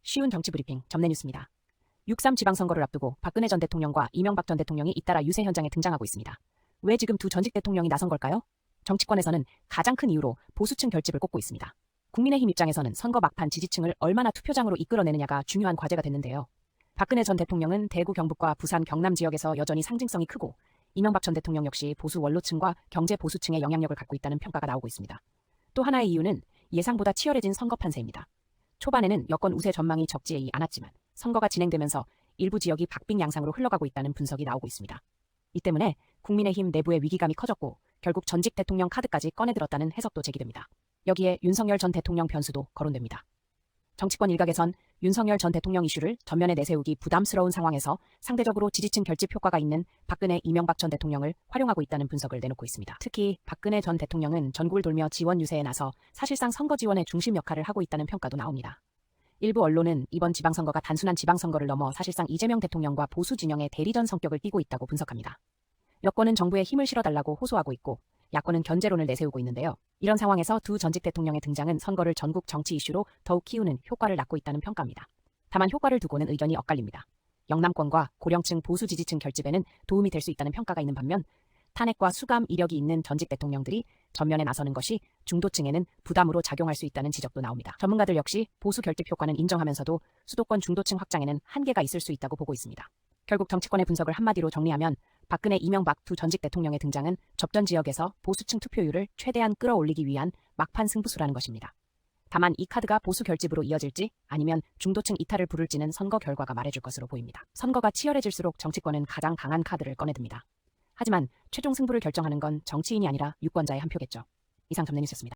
쉬운 정치 브리핑 점내뉴스입니다. 6.3 지방선거를 앞두고 박근혜 전 대통령과 이명박 전 대통령이 잇따라 유세 현장에 등장하고 있습니다. 왜 지금 두 전직 대통령이 나선 걸까요? 정치권에서는 가장 큰 이유로 보수층 결집을 꼽고 있습니다. 국민의힘 입장에서는 선거 막판 지지층을 얼마나 투표장으로 이끌어내느냐가 중요한 과제가 됐는데요. 박근혜 전 대통령은 대구 경북과 부산 경남 지역에서 여전히 상징성이 크고 이명박 전 대통령 역시 보수 원로층과 경제 보수층의 영향력을 갖고 있다는 평가가 나오고 있습니다. 또 하나의 이유는 예상보다 치열해진 선거 판세입니다. 초반에는 여권 우세 전망이 적지 않았지만 선거가 진행되면서 일부 지역이 박빙 양상으로 흘러가고 있다는 분석이 나오고 있습니다. 이 때문에 국민의힘 내부의 위기감이 커졌고 결국 전직 대통령 카드까지 꺼내들었다는 해석도 제기됩니다. 여기에 윤석열 전 대통령 변수도 거론됩니다. 정치권 일각에선 윤석열 전 대통령 이슈를 전면에 내세우기 부담스러운 상황에서 상대적으로 지지층 결집 효과가 있는 박근혜, 이명박 전 대통령을 활용하고 있다는 분석을 내놓고 있습니다. 특히 박근혜 전 대통령은 전국을 돌며 지원 유세에 나서 사실상 선거 지원의 중심 역할을 하고 있다는 평가도 나옵니다. 일부 언론은 이번 지방선거가 단순한 지방선거를 넘어 사실상 이재명 대통령과 보수 진영의 대리전 성격을 띠고 있다고 분석합니다. 여권은 정부에 힘을 실어달라고 호소하고 있고 야권은 견제론을 내세우고 있는데요. 이런 상황에서 두 전직 대통령의 등장은 선거를 전국 정치 이슈로 더욱 키우는 효과를 낳고 있다는 평가입니다. 다만 효과를 두고는 의견이 엇갈립니다. 영남권과 고령층 보수 지지층 결집에는 도움이 될 수 있다는 평가가 있는 반면 탄핵과 수감 이력이 있는 전직 대통령들이 전면에 나서는 것이 중도층에는 부담으로 작용할 수 있다는 지적도 나옵니다. 전문가들 역시 보수 결집 효과는 인정하면서도 수도권 중도층 확장에는 한계가 있을 수 있다고 보고 있습니다. 결국 정치권의 분석을 한마디로 정리하면 박근혜, 이명박 두 전직 대통령의 등장은 접전 지역에서 보수층 투표율을 최대한 끌어올리기 위한 막판 승부수라는 것입니다. 다만 이 카드가 보수 결집으로 이어질지 아니면 중도층 이탈을 부를지는 선거 결과가 말해줄 것으로 보입니다. 선거가 치열해질수록 정치권은 가장 강한 카드를 꺼내듭니다. 하지만 최종 승부를 결정하는 건 정치인이 아니라 유권자의 한 표겠죠. 이상 점내뉴스였습니다.